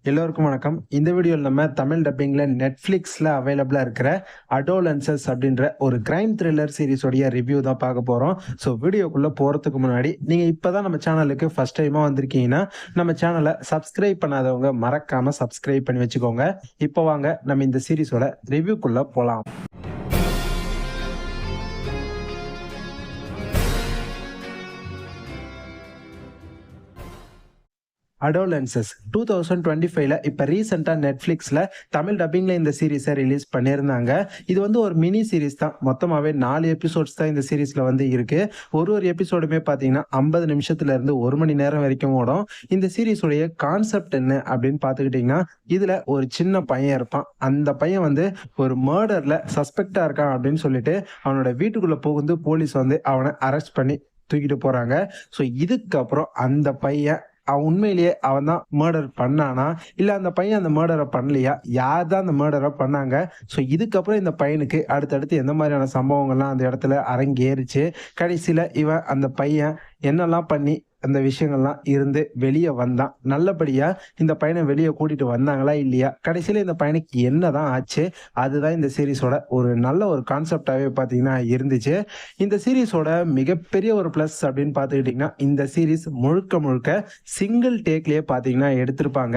எல்லோருக்கும் வணக்கம். இந்த வீடியோவில் நம்ம தமிழ் டப்பிங்கில் நெட்ஃப்ளிக்ஸில் அவைலபிளாக இருக்கிற அடோலன்சஸ் அப்படின்ற ஒரு கிரைம் த்ரில்லர் சீரிஸோடைய ரிவ்யூ தான் பார்க்க போகிறோம். ஸோ வீடியோக்குள்ளே போகிறதுக்கு முன்னாடி நீங்கள் இப்போ தான் நம்ம சேனலுக்கு ஃபஸ்ட் டைமாக வந்திருக்கீங்கன்னா நம்ம சேனலை சப்ஸ்கிரைப் பண்ணாதவங்க மறக்காமல் சப்ஸ்கிரைப் பண்ணி வச்சுக்கோங்க. இப்போ வாங்க நம்ம இந்த சீரிஸோட ரிவ்யூக்குள்ளே போகலாம். அடோலன்சஸ் 2025ல இப்போ ரீசெண்டாக நெட்ஃப்ளிக்ஸில் தமிழ் டப்பிங்கில் இந்த சீரீஸை ரிலீஸ் பண்ணியிருந்தாங்க. இது வந்து ஒரு மினி சீரீஸ் தான். மொத்தமாகவே 4 எபிசோட்ஸ் தான் இந்த சீரீஸில் வந்து இருக்குது. ஒரு எபிசோடுமே பார்த்தீங்கன்னா 50 நிமிஷத்துலேருந்து 1 மணி நேரம் வரைக்கும் ஓடும். இந்த சீரீஸுடைய கான்செப்ட் என்ன அப்படின்னு பார்த்துக்கிட்டிங்கன்னா, இதில் ஒரு சின்ன பையன் இருப்பான். அந்த பையன் வந்து ஒரு மர்டரில் சஸ்பெக்டாக இருக்கான் அப்படின்னு சொல்லிட்டு அவனோட வீட்டுக்குள்ளே புகுந்து போலீஸ் வந்து அவனை அரெஸ்ட் பண்ணி தூக்கிட்டு போகிறாங்க. ஸோ இதுக்கப்புறம் அந்த பையன் உண்மையிலேயே அவன் தான் மர்டர் பண்ணானா, இல்லை அந்த பையன் அந்த மர்டரை பண்ணலையா, யார் தான் அந்த மர்டரை பண்ணாங்க, ஸோ இதுக்கப்புறம் இந்த பையனுக்கு அடுத்தடுத்து எந்த மாதிரியான சம்பவங்கள்லாம் அந்த இடத்துல அரங்கேறிச்சு, கடைசியில் இவன் அந்த பையன் என்னெல்லாம் பண்ணி அந்த விஷயங்கள்லாம் இருந்து வெளியே வந்தான், நல்லபடியாக இந்த பையனை வெளியே கூட்டிகிட்டு வந்தாங்களா இல்லையா, கடைசியில் இந்த பையனுக்கு என்ன தான் ஆச்சு, அதுதான் இந்த சீரீஸோட ஒரு நல்ல ஒரு கான்செப்டாகவே பார்த்தீங்கன்னா இருந்துச்சு. இந்த சீரீஸோட மிகப்பெரிய ஒரு ப்ளஸ் அப்படின்னு பார்த்துக்கிட்டிங்கன்னா, இந்த சீரீஸ் முழுக்க முழுக்க சிங்கிள் டேக்லேயே பார்த்தீங்கன்னா எடுத்திருப்பாங்க.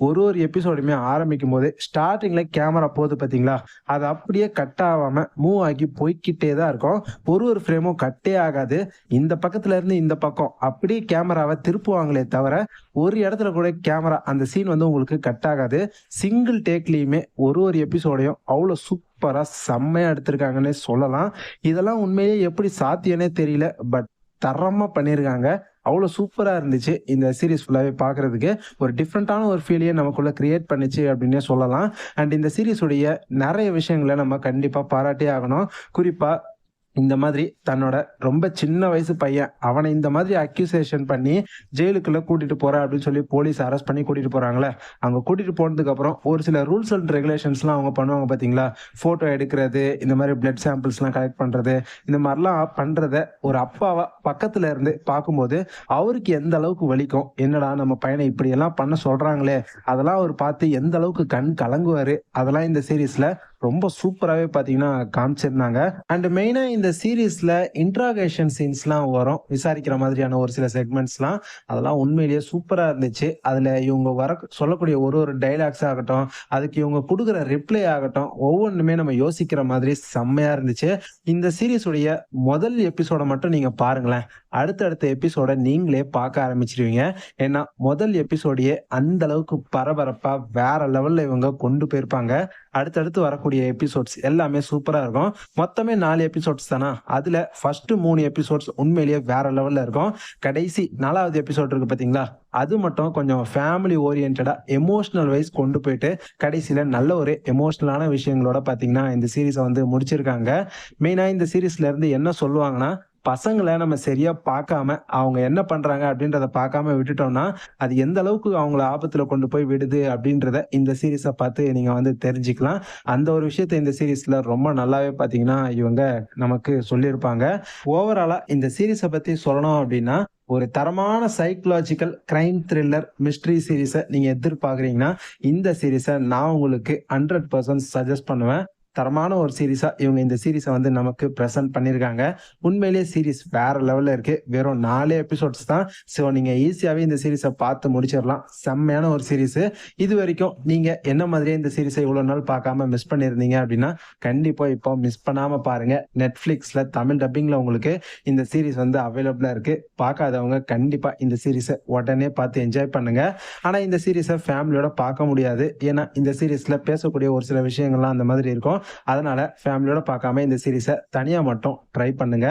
ஒரு எபிசோடுமே ஆரம்பிக்கும் போது ஸ்டார்டிங்கில் கேமரா போகுது பார்த்தீங்களா, அது அப்படியே கட் ஆகாமல் மூவ் ஆகி போய்கிட்டே தான் இருக்கும். ஒரு ஃப்ரேமும் கட்டே ஆகாது. இந்த பக்கத்துல இருந்து இந்த பக்கம் அப்படியே கேமராவை திருப்புவாங்களே தவிர ஒரு இடத்துல கூட கேமரா அந்த சீன் வந்து உங்களுக்கு கட் ஆகாது. சிங்கிள் டேக்லேயுமே ஒரு எபிசோடையும் அவ்வளோ சூப்பராக செம்மையாக எடுத்திருக்காங்கன்னே சொல்லலாம். இதெல்லாம் உண்மையே எப்படி சாத்தியனே தெரியல, பட் தரமாக பண்ணியிருக்காங்க. அவ்வளோ சூப்பராக இருந்துச்சு. இந்த சீரீஸ் ஃபுல்லாகவே பார்க்குறதுக்கு ஒரு டிஃப்ரெண்ட்டான ஒரு ஃபீலையே நமக்குள்ளே க்ரியேட் பண்ணிச்சு அப்படின்னே சொல்லலாம். அண்ட் இந்த சீரீஸுடைய நிறைய விஷயங்களை நம்ம கண்டிப்பாக பாராட்டே ஆகணும். குறிப்பாக இந்த மாதிரி தன்னோட ரொம்ப சின்ன வயசு பையன் அவனை இந்த மாதிரி அக்யூசேஷன் பண்ணி ஜெயிலுக்குள்ள கூட்டிட்டு போற அப்படின்னு சொல்லி போலீஸ் அரெஸ்ட் பண்ணி கூட்டிட்டு போறாங்களே, அங்க கூட்டிட்டு போனதுக்கு அப்புறம் ஒரு சில ரூல்ஸ் அண்ட் ரெகுலேஷன்ஸ்லாம் அவங்க பண்ணுவாங்க பாத்தீங்களா, போட்டோ எடுக்கிறது, இந்த மாதிரி பிளட் சாம்பிள்ஸ்லாம் கலெக்ட் பண்றது, இந்த மாதிரிலாம் பண்றத ஒரு அப்பாவா பக்கத்துல இருந்து பார்க்கும்போது அவருக்கு எந்த அளவுக்கு வலிக்கும், என்னடா நம்ம பையனை இப்படி எல்லாம் பண்ண சொல்றாங்களே, அதெல்லாம் அவர் பார்த்து எந்த அளவுக்கு கண் கலங்குவாரு, அதெல்லாம் இந்த சீரீஸ்ல ரொம்ப சூப்பராகவே பார்த்தீங்கன்னா காமிச்சிருந்தாங்க. அண்ட் மெயினாக இந்த சீரீஸில் இன்ட்ராகேஷன் சீன்ஸ்லாம் வரும், விசாரிக்கிற மாதிரியான ஒரு சில செக்மெண்ட்ஸ்லாம், அதெல்லாம் உண்மையிலேயே சூப்பராக இருந்துச்சு. அதில் இவங்க சொல்லக்கூடிய ஒரு டைலாக்ஸ் ஆகட்டும், அதுக்கு இவங்க கொடுக்குற ரிப்ளை ஆகட்டும், ஒவ்வொன்றுமே நம்ம யோசிக்கிற மாதிரி செம்மையாக இருந்துச்சு. இந்த சீரீஸுடைய முதல் எபிசோடை மட்டும் நீங்கள் பாருங்களேன், அடுத்தடுத்த எபிசோட நீங்களே பார்க்க ஆரம்பிச்சிருவீங்க. ஏன்னா முதல் எபிசோடையே அந்த அளவுக்கு பரபரப்பாக வேற லெவலில் இவங்க கொண்டு போயிருப்பாங்க. அடுத்தடுத்து வரக்கூடிய எபிசோட்ஸ் எல்லாமே சூப்பரா இருக்கும். மொத்தமே 4 எபிசோட்ஸ் தானா, அதுல ஃபர்ஸ்ட் 3 எபிசோட்ஸ் உண்மையிலேயே வேற லெவல்ல இருக்கும். கடைசி 4வது எபிசோட் இருக்கு பாத்தீங்களா, அது மட்டும் கொஞ்சம் ஃபேமிலி ஓரியன்டா எமோஷனல் வைஸ் கொண்டு போயிட்டு கடைசியில நல்ல ஒரு எமோஷனலான விஷயங்களோட பாத்தீங்கன்னா இந்த சீரீஸை வந்து முடிச்சிருக்காங்க. மெயினா இந்த சீரீஸ்ல இருந்து என்ன சொல்லுவாங்கன்னா, பசங்களை நம்ம சரியா பார்க்காம அவங்க என்ன பண்றாங்க அப்படின்றத பார்க்காம விட்டுட்டோம்னா அது எந்த அளவுக்கு அவங்கள ஆபத்துல கொண்டு போய் விடுது அப்படின்றத இந்த சீரீஸை பார்த்து நீங்க வந்து தெரிஞ்சுக்கலாம். அந்த ஒரு விஷயத்த இந்த சீரீஸ்ல ரொம்ப நல்லாவே பாத்தீங்கன்னா இவங்க நமக்கு சொல்லியிருப்பாங்க. ஓவராலா இந்த சீரீஸை பத்தி சொல்லணும் அப்படின்னா, ஒரு தரமான சைக்கலாஜிக்கல் கிரைம் த்ரில்லர் மிஸ்ட்ரி சீரீஸை நீங்க எதிர்பார்க்குறீங்கன்னா இந்த சீரீஸை நான் உங்களுக்கு 100% சஜஸ்ட் பண்ணுவேன். தரமான ஒரு சீரீஸா இவங்க இந்த சீரீஸை வந்து நமக்கு ப்ரெசென்ட் பண்ணியிருக்காங்க. உண்மையிலேயே சீரீஸ் வேற லெவலில் இருக்கு. வெறும் 4 எபிசோட்ஸ் தான். ஸோ நீங்க ஈஸியாகவே இந்த சீரீஸை பார்த்து முடிச்சிடலாம். செம்மையான ஒரு சீரீஸ். இது வரைக்கும் நீங்க என்ன மாதிரியே இந்த சீரீஸை இவ்வளோ நாள் பார்க்காம மிஸ் பண்ணியிருந்தீங்க அப்படின்னா கண்டிப்பா இப்போ மிஸ் பண்ணாம பாருங்க. நெட்ஃபிளிக்ஸ்ல தமிழ் டப்பிங்ல உங்களுக்கு இந்த சீரீஸ் வந்து அவைலபிளா இருக்கு. பார்க்காதவங்க கண்டிப்பா இந்த சீரீஸை உடனே பார்த்து என்ஜாய் பண்ணுங்க. ஆனா இந்த சீரீஸை ஃபேமிலியோட பார்க்க முடியாது. ஏன்னா இந்த சீரீஸ்ல பேசக்கூடிய ஒரு சில விஷயங்கள்லாம் அந்த மாதிரி இருக்கும். அதனால ஃபேமிலியோட பார்க்காம இந்த சீரீஸை தனியா மட்டும் ட்ரை பண்ணுங்க.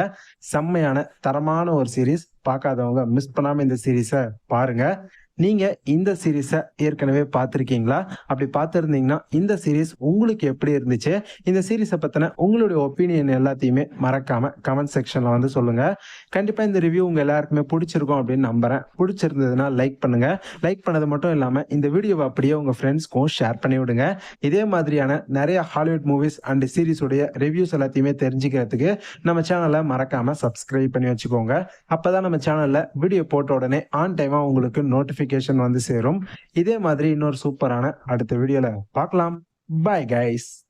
செம்மையான தரமான ஒரு சீரீஸ். பார்க்காதவங்க மிஸ் பண்ணாம இந்த சீரீஸை பாருங்க. நீங்க இந்த சீரீஸை ஏற்கனவே பார்த்துருக்கீங்களா? அப்படி பார்த்துருந்தீங்கன்னா இந்த சீரீஸ் உங்களுக்கு எப்படி இருந்துச்சு, இந்த சீரீஸை பத்தின உங்களுடைய ஒப்பீனியன் எல்லாத்தையுமே மறக்காம கமெண்ட் செக்ஷன்ல வந்து சொல்லுங்க. கண்டிப்பா இந்த ரிவ்யூ உங்க எல்லாருக்குமே பிடிச்சிருக்கும் அப்படின்னு நம்புறேன். பிடிச்சிருந்ததுன்னா லைக் பண்ணுங்க. லைக் பண்ணது மட்டும் இல்லாம இந்த வீடியோவை அப்படியே உங்க ஃப்ரெண்ட்ஸ்க்கும் ஷேர் பண்ணி விடுங்க. இதே மாதிரியான நிறைய ஹாலிவுட் மூவிஸ் அண்ட் சீரீஸுடைய ரிவ்யூஸ் எல்லாத்தையுமே தெரிஞ்சுக்கிறதுக்கு நம்ம சேனலை மறக்காம சப்ஸ்கிரைப் பண்ணி வச்சுக்கோங்க. அப்பதான் நம்ம சேனல்ல வீடியோ போட்ட உடனே ஆன் டைமா உங்களுக்கு நோட்டிஃபிகேஷன் நோட்டிபிகேஷன் வந்து சேரும். இதே மாதிரி இன்னொரு சூப்பரான அடுத்த வீடியோல பார்க்கலாம். Bye guys.